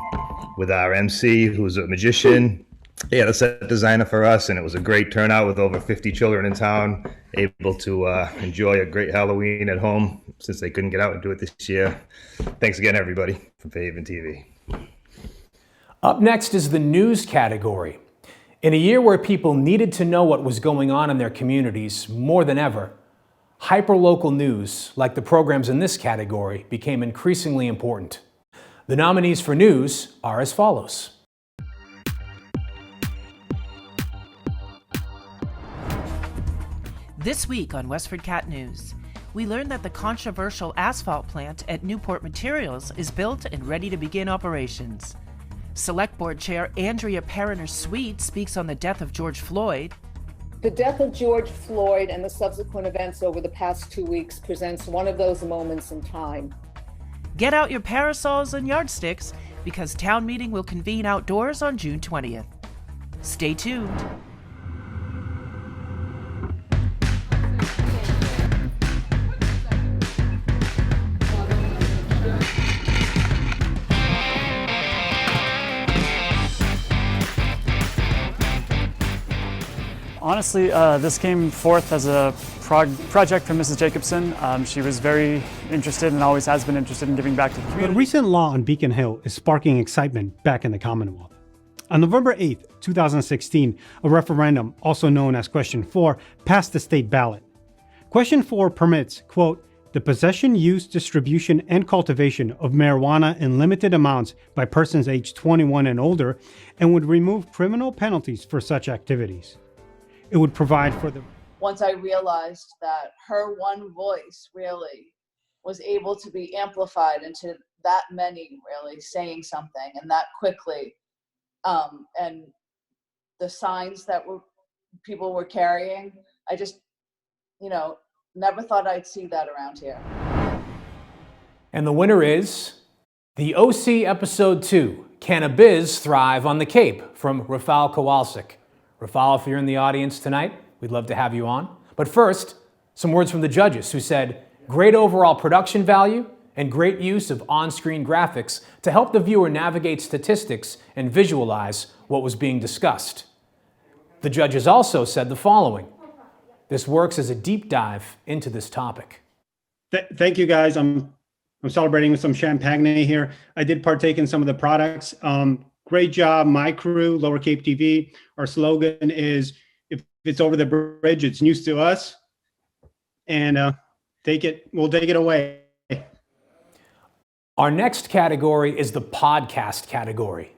S17: with our MC, who's a magician. Yeah, the set designer for us, and it was a great turnout with over 50 children in town, able to enjoy a great Halloween at home since they couldn't get out and do it this year. Thanks again, everybody, from Fairhaven TV.
S8: Up next is the news category. In a year where people needed to know what was going on in their communities more than ever, hyperlocal news, like the programs in this category, became increasingly important. The nominees for news are as follows.
S18: This week on Westford Cat News, we learned that the controversial asphalt plant at Newport Materials is built and ready to begin operations. Select Board Chair Andrea Perriner-Sweet speaks on the death of George Floyd.
S19: The death of George Floyd and the subsequent events over the past 2 weeks presents one of those moments in time.
S18: Get out your parasols and yardsticks because town meeting will convene outdoors on June 20th. Stay tuned.
S20: Honestly, this came forth as a project from Mrs. Jacobson. She was very interested and always has been interested in giving back to the community.
S21: The recent law on Beacon Hill is sparking excitement back in the Commonwealth. On November 8th, 2016, a referendum, also known as Question 4, passed the state ballot. Question 4 permits, quote, the possession, use, distribution, and cultivation of marijuana in limited amounts by persons aged 21 and older, and would remove criminal penalties for such activities. It would provide for the...
S22: Once I realized that her one voice really was able to be amplified into that many really saying something and that quickly, and the signs that people were carrying, I just, never thought I'd see that around here.
S8: And the winner is the OC Episode 2, Can a Biz Thrive on the Cape, from Rafal Kowalczyk. Rafal, if you're in the audience tonight, we'd love to have you on. But first, some words from the judges who said, great overall production value and great use of on-screen graphics to help the viewer navigate statistics and visualize what was being discussed. The judges also said the following. This works as a deep dive into this topic.
S21: Thank you, guys. I'm celebrating with some champagne here. I did partake in some of the products. Great job, my crew, Lower Cape TV. Our slogan is, if it's over the bridge, it's news to us. And we'll take it away.
S8: Our next category is the podcast category.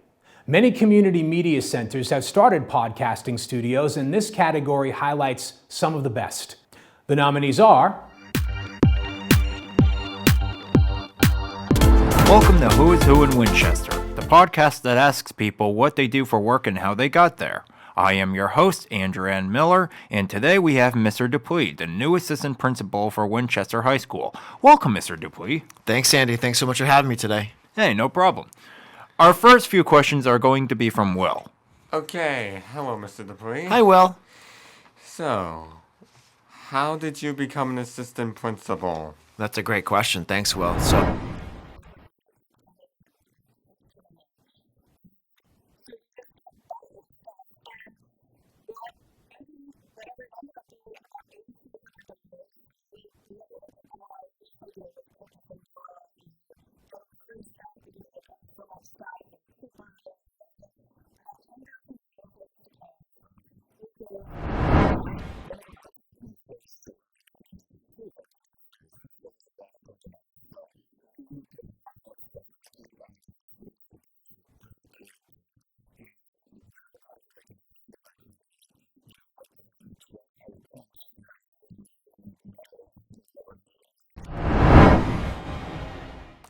S8: Many community media centers have started podcasting studios, and this category highlights some of the best. The nominees are...
S23: Welcome to Who is Who in Winchester, the podcast that asks people what they do for work and how they got there. I am your host, Andrew Ann Miller, and today we have Mr. Dupuis, the new assistant principal for Winchester High School. Welcome, Mr. Dupuis.
S24: Thanks, Andy. Thanks so much for having me today.
S23: Hey, no problem. Our first few questions are going to be from Will.
S25: Okay, hello, Mr. Dupuis.
S24: Hi, Will.
S25: So, how did you become an assistant principal?
S24: That's a great question. Thanks, Will.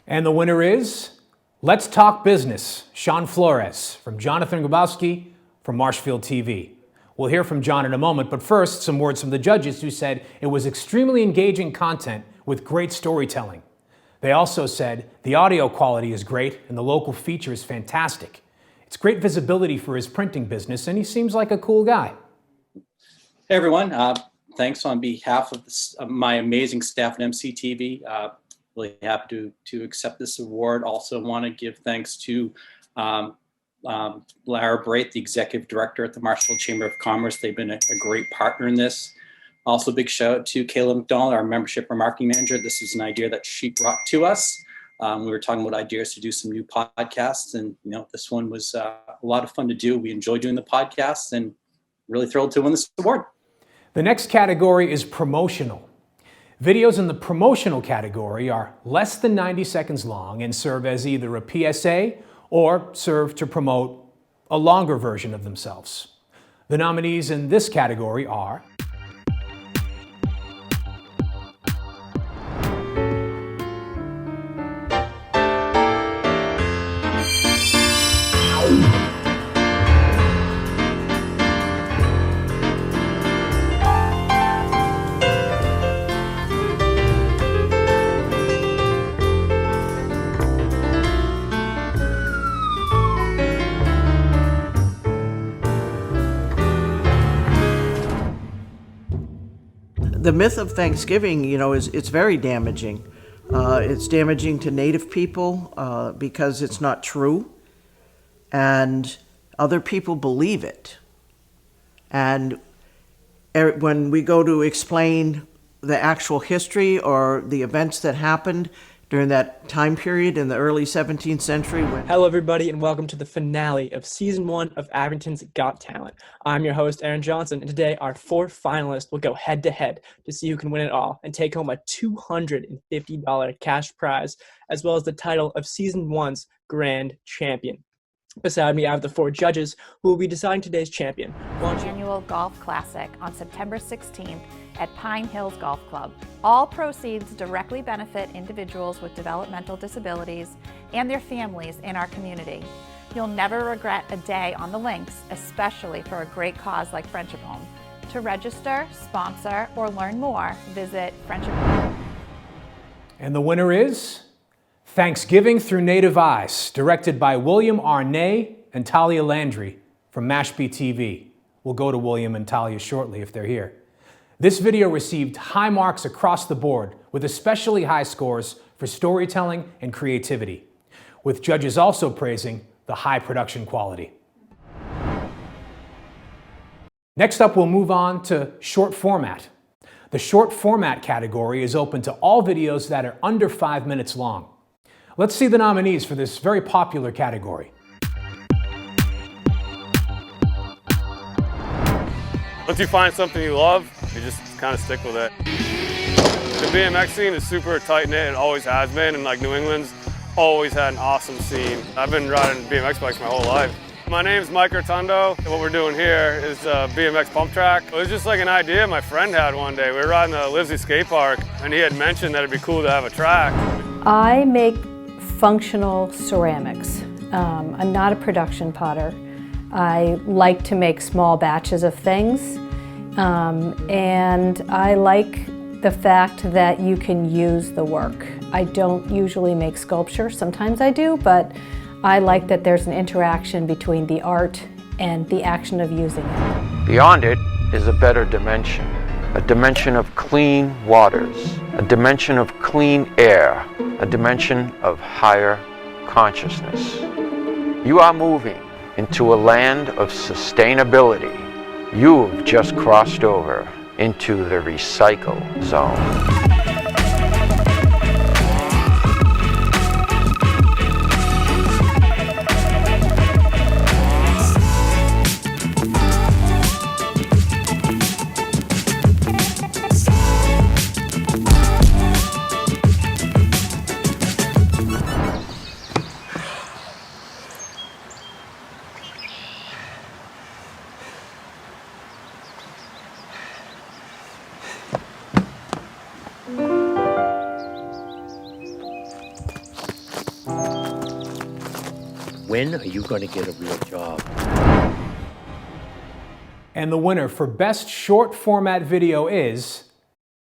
S8: And the winner is Let's Talk Business, Sean Flores, from Jonathan Grabowski from Marshfield TV. We'll hear from John in a moment, but first, some words from the judges who said it was extremely engaging content with great storytelling. They also said the audio quality is great and the local feature is fantastic. It's great visibility for his printing business, and he seems like a cool guy.
S26: Hey everyone, thanks on behalf of my amazing staff at MCTV. Really happy to accept this award. Also want to give thanks to Lara Brait, the executive director at the Marshfield Chamber of Commerce. They've been a great partner in this. Also, big shout out to Kayla McDonald, our membership and marketing manager. This is an idea that she brought to us. We were talking about ideas to do some new podcasts, and this one was a lot of fun to do. We enjoy doing the podcasts, and really thrilled to win this award.
S8: The next category is promotional. Videos in the promotional category are less than 90 seconds long and serve as either a PSA or serve to promote a longer version of themselves. The nominees in this category are
S1: The myth of Thanksgiving, it's very damaging. It's damaging to Native people because it's not true, and other people believe it. And when we go to explain the actual history or the events that happened during that time period in the early 17th century.
S2: Hello, everybody, and welcome to the finale of Season 1 of Abington's Got Talent. I'm your host, Aaron Johnson, and today our 4 finalists will go head-to-head to see who can win it all and take home a $250 cash prize, as well as the title of Season 1's Grand Champion. Beside me, I have the 4 judges who will be deciding today's champion.
S4: Annual Golf Classic on September 16th at Pine Hills Golf Club. All proceeds directly benefit individuals with developmental disabilities and their families in our community. You'll never regret a day on the links, especially for a great cause like Friendship Home. To register, sponsor, or learn more, visit Friendship Home.
S8: And the winner is Thanksgiving Through Native Eyes, directed by William Arnay and Talia Landry from Mashpee TV. We'll go to William and Talia shortly if they're here. This video received high marks across the board, with especially high scores for storytelling and creativity, with judges also praising the high production quality. Next up, we'll move on to short format. The short format category is open to all videos that are under 5 minutes long. Let's see the nominees for this very popular category.
S5: Once you find something you love, you just kind of stick with it. The BMX scene is super tight-knit and always has been, and like New England's always had an awesome scene. I've been riding BMX bikes my whole life. My name's Mike Rotundo. What we're doing here is a BMX pump track. It was just like an idea my friend had one day. We were riding the Livesey skate park, and he had mentioned that it'd be cool to have a track.
S6: I make functional ceramics. I'm not a production potter. I like to make small batches of things, and I like the fact that you can use the work. I don't usually make sculpture, sometimes I do, but I like that there's an interaction between the art and the action of using it.
S7: Beyond it is a better dimension, a dimension of clean waters, a dimension of clean air, a dimension of higher consciousness. You are moving into a land of sustainability. You've just crossed over into the recycle zone.
S9: When are you going to get a real job?
S8: And the winner for Best Short Format Video is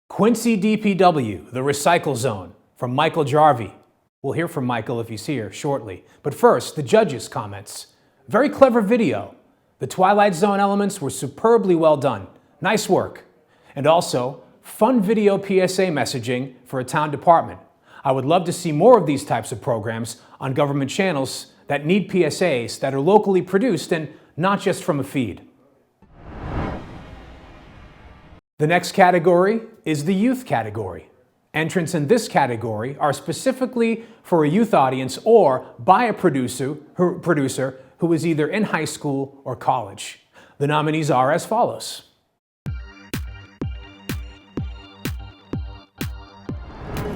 S8: Quincy DPW, The Recycle Zone, from Michael Jarvie. We'll hear from Michael if he's here shortly. But first, the judges' comments. Very clever video. The Twilight Zone elements were superbly well done. Nice work. And also, fun video PSA messaging for a town department. I would love to see more of these types of programs on government channels that need PSAs that are locally produced and not just from a feed. The next category is the youth category. Entrants in this category are specifically for a youth audience or by a producer who is either in high school or college. The nominees are as follows.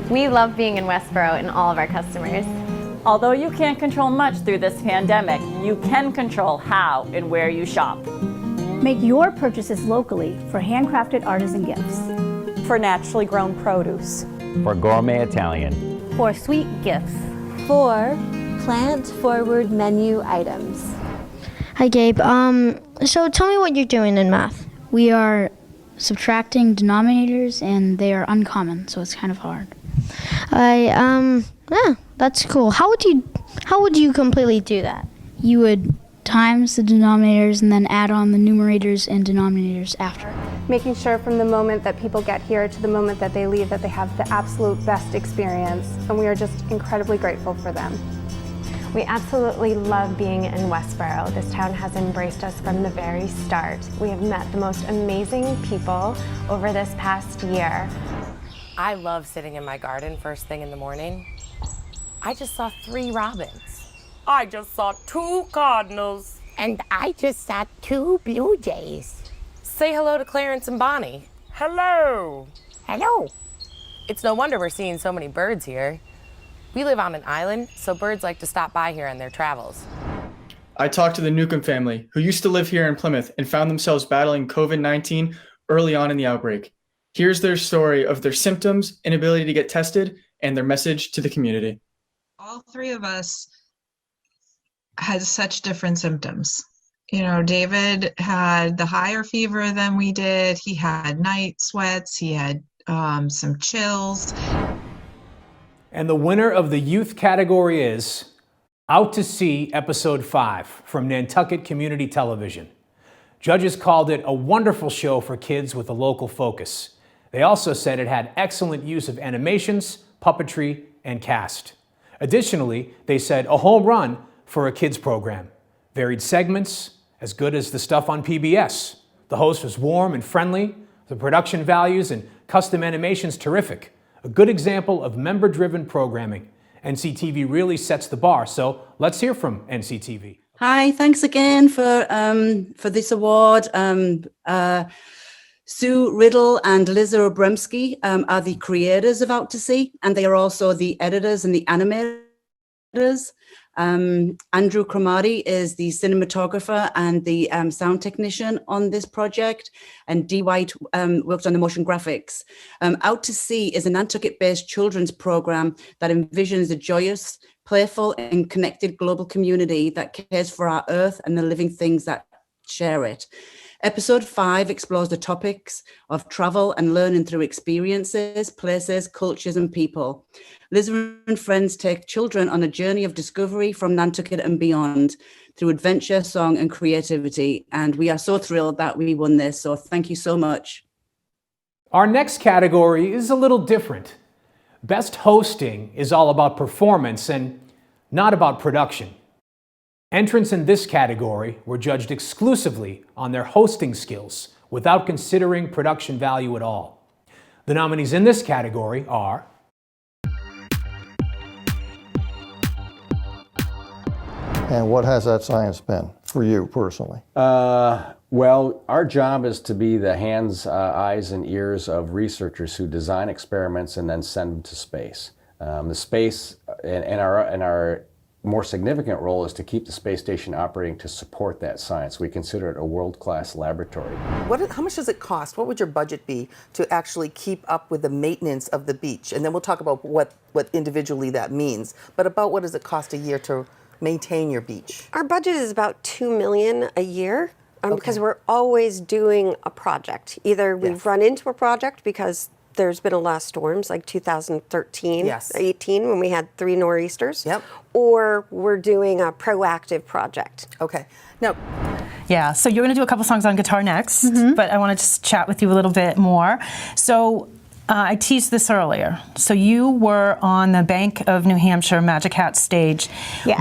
S27: We love being in Westboro and all of our customers.
S28: Although you can't control much through this pandemic, you can control how and where you shop.
S29: Make your purchases locally for handcrafted artisan gifts.
S28: For naturally grown produce.
S31: For gourmet Italian.
S29: For sweet gifts.
S32: For plant-forward menu items.
S33: Hi Gabe, so tell me what you're doing in math.
S29: We are subtracting denominators and they are uncommon, so it's kind of hard.
S33: Yeah, that's cool. How would you completely do that?
S29: You would times the denominators and then add on the numerators and denominators after.
S3: making sure from the moment that people get here to the moment that they leave that they have the absolute best experience, and we are just incredibly grateful for them.
S27: We absolutely love being in Westboro. This town has embraced us from the very start. We have met the most amazing people over this past year.
S10: I love sitting in my garden first thing in the morning. I just saw 3 robins. I just saw 2 cardinals.
S11: And I just saw 2 blue jays.
S10: Say hello to Clarence and Bonnie. Hello.
S11: Hello.
S10: It's no wonder we're seeing so many birds here. We live on an island, so birds like to stop by here on their travels.
S12: I talked to the Newcomb family, who used to live here in Plymouth and found themselves battling COVID-19 early on in the outbreak. Here's their story of their symptoms, inability to get tested, and their message to the community.
S13: All 3 of us had such different symptoms. You know, David had the higher fever than we did. He had night sweats. He had some chills.
S8: And the winner of the youth category is Out to Sea Episode 5 from Nantucket Community Television. Judges called it a wonderful show for kids with a local focus. They also said it had excellent use of animations, puppetry, and cast. Additionally, they said a home run for a kids program. Varied segments, as good as the stuff on PBS. The host was warm and friendly, the production values and custom animations terrific. A good example of member-driven programming. NCTV really sets the bar, so let's hear from NCTV.
S14: Hi, thanks again for this award. Sue Riddle and Liza Obremski are the creators of Out to Sea, and they are also the editors and the animators. Andrew Cromarty is the cinematographer and the sound technician on this project, and Dee White worked on the motion graphics. Out to Sea is a Nantucket-based children's program that envisions a joyous, playful, and connected global community that cares for our Earth and the living things that share it. Episode 5 explores the topics of travel and learning through experiences, places, cultures, and people. Liz and friends take children on a journey of discovery from Nantucket and beyond through adventure, song, and creativity. And we are so thrilled that we won this, so thank you so much.
S8: Our next category is a little different. Best hosting is all about performance and not about production. Entrants in this category were judged exclusively on their hosting skills without considering production value at all. The nominees in this category are
S15: And what has that science been for you personally?
S16: Well, our job is to be the hands, eyes, and ears of researchers who design experiments and then send them to space. The space and our more significant role is to keep the space station operating to support that science. We consider it a world-class laboratory.
S17: How much does it cost? What would your budget be to actually keep up with the maintenance of the beach? And then we'll talk about what individually that means. But about what does it cost a year to maintain your beach?
S18: Our budget is about $2 million a year because we're always doing a project. Either we've run into a project because there's been a lot of storms, like 2013, 18, when we had 3 nor'easters. Or we're doing a proactive project.
S17: Okay. Now,
S19: yeah, so you're going to do a couple songs on guitar next, but I want to just chat with you a little bit more. So I teased this earlier. So you were on the Bank of New Hampshire Magic Hat stage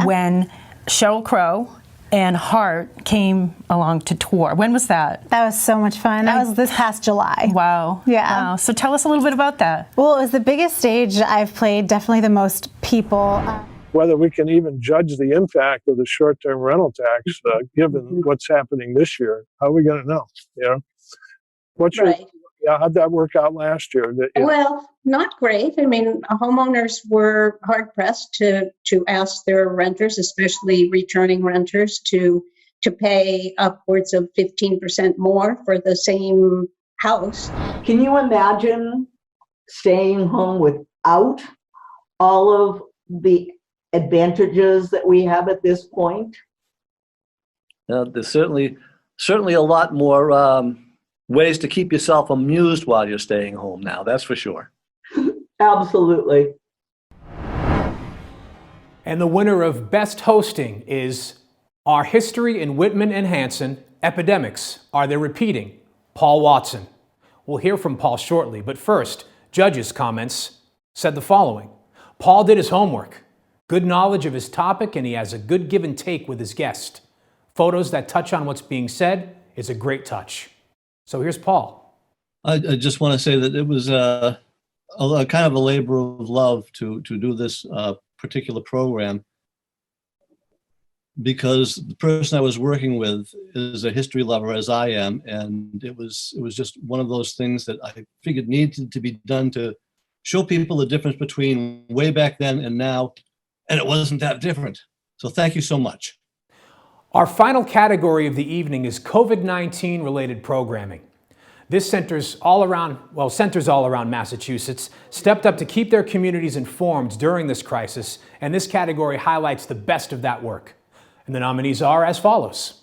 S19: when Sheryl Crow and Hart came along to tour. When was that?
S20: That was so much fun. That was this past July.
S19: Wow.
S20: Yeah.
S19: Wow. So tell us a little bit about that.
S20: Well, it was the biggest stage I've played, definitely the most people.
S30: Whether we can even judge the impact of the short-term rental tax, given what's happening this year, how are we going to know? You know, what's how'd that work out last year?
S34: Well, not great. I mean, homeowners were hard pressed to ask their renters, especially returning renters, to pay upwards of 15% more for the same house.
S35: Can you imagine staying home without all of the advantages that we have at this point?
S36: There's certainly a lot more ways to keep yourself amused while you're staying home now, that's for sure.
S35: Absolutely.
S8: And the winner of Best Hosting is Our History in Whitman and Hanson, Epidemics. Are They Repeating? Paul Watson. We'll hear from Paul shortly, but first, judges' comments said the following. Paul did his homework, good knowledge of his topic, and he has a good give and take with his guest. Photos that touch on what's being said is a great touch. So here's Paul.
S36: I just want to say that it was a kind of a labor of love to do this particular program, because the person I was working with is a history lover as I am, and it was just one of those things that I figured needed to be done to show people the difference between way back then and now, and it wasn't that different. So thank you so much.
S8: Our final category of the evening is COVID-19 related programming. This centers all around Massachusetts, stepped up to keep their communities informed during this crisis, and this category highlights the best of that work. And the nominees are as follows.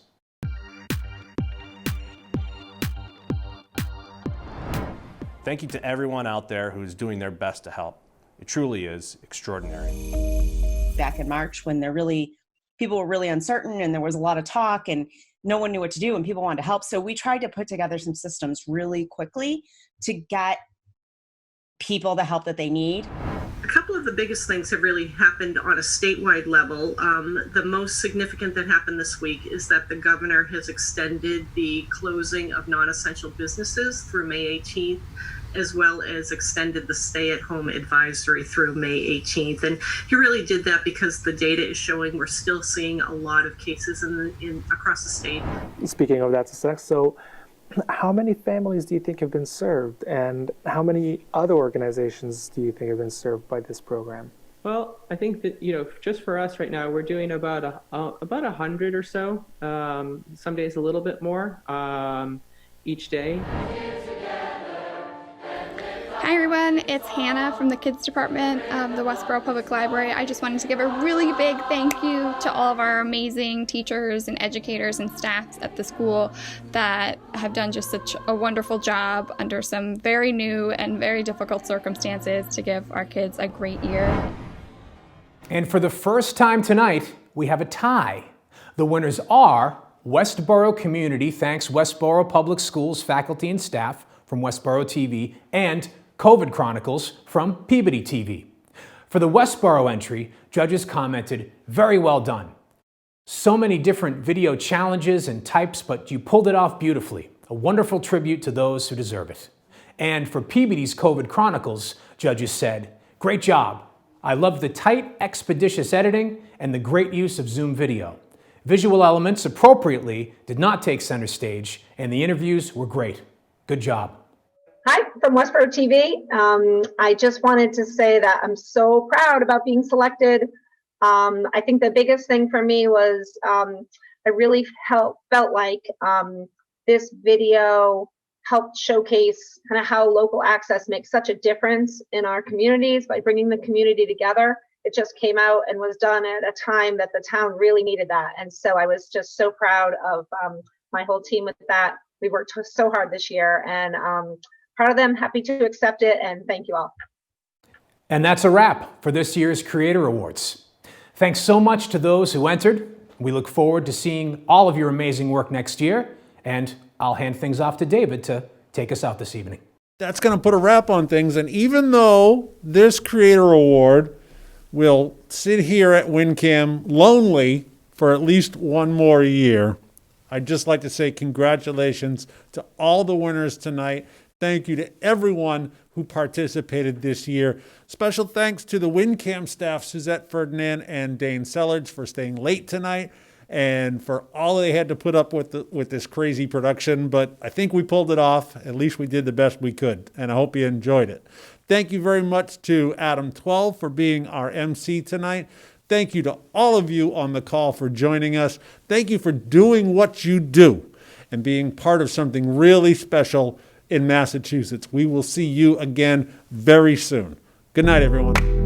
S1: Thank you to everyone out there who's doing their best to help. It truly is extraordinary.
S2: Back in March, when people were really uncertain and there was a lot of talk and no one knew what to do and people wanted to help. So we tried to put together some systems really quickly to get people the help that they need.
S4: A couple of the biggest things have really happened on a statewide level. The most significant that happened this week is that the governor has extended the closing of non-essential businesses through May 18th, as well as extended the stay-at-home advisory through May 18th. And he really did that because the data is showing we're still seeing a lot of cases across the state.
S5: Speaking of that, so how many families do you think have been served, and how many other organizations do you think have been served by this program?
S6: Well, I think that, just for us right now, we're doing about 100 or so. Some days a little bit more each day.
S7: Hi everyone, it's Hannah from the Kids Department of the Westboro Public Library. I just wanted to give a really big thank you to all of our amazing teachers and educators and staffs at the school that have done just such a wonderful job under some very new and very difficult circumstances to give our kids a great year.
S8: And for the first time tonight, we have a tie. The winners are Westboro Community, thanks Westboro Public Schools faculty and staff from Westboro TV, and COVID Chronicles from Peabody TV. For the Westboro entry, judges commented, very well done. So many different video challenges and types, but you pulled it off beautifully. A wonderful tribute to those who deserve it. And for Peabody's COVID Chronicles, judges said, great job. I love the tight, expeditious editing and the great use of Zoom video. Visual elements appropriately did not take center stage, and the interviews were great. Good job.
S9: Hi, from Westboro TV. I just wanted to say that I'm so proud about being selected. I think the biggest thing for me was I really felt like this video helped showcase kind of how local access makes such a difference in our communities by bringing the community together. It just came out and was done at a time that the town really needed that. And so I was just so proud of my whole team with that. We worked so hard this year, and proud of them, happy to accept it, and thank you all.
S8: And that's a wrap for this year's Creator Awards. Thanks so much to those who entered. We look forward to seeing all of your amazing work next year, and I'll hand things off to David to take us out this evening.
S7: That's going to put a wrap on things, and even though this Creator Award will sit here at WinCam lonely for at least one more year, I'd just like to say congratulations to all the winners tonight. Thank you to everyone who participated this year. Special thanks to the WinCam staff, Suzette Ferdinand and Dane Sellards, for staying late tonight and for all they had to put up with this crazy production. But I think we pulled it off. At least we did the best we could, and I hope you enjoyed it. Thank you very much to Adam 12 for being our MC tonight. Thank you to all of you on the call for joining us. Thank you for doing what you do and being part of something really special in Massachusetts. We will see you again very soon. Good night, everyone.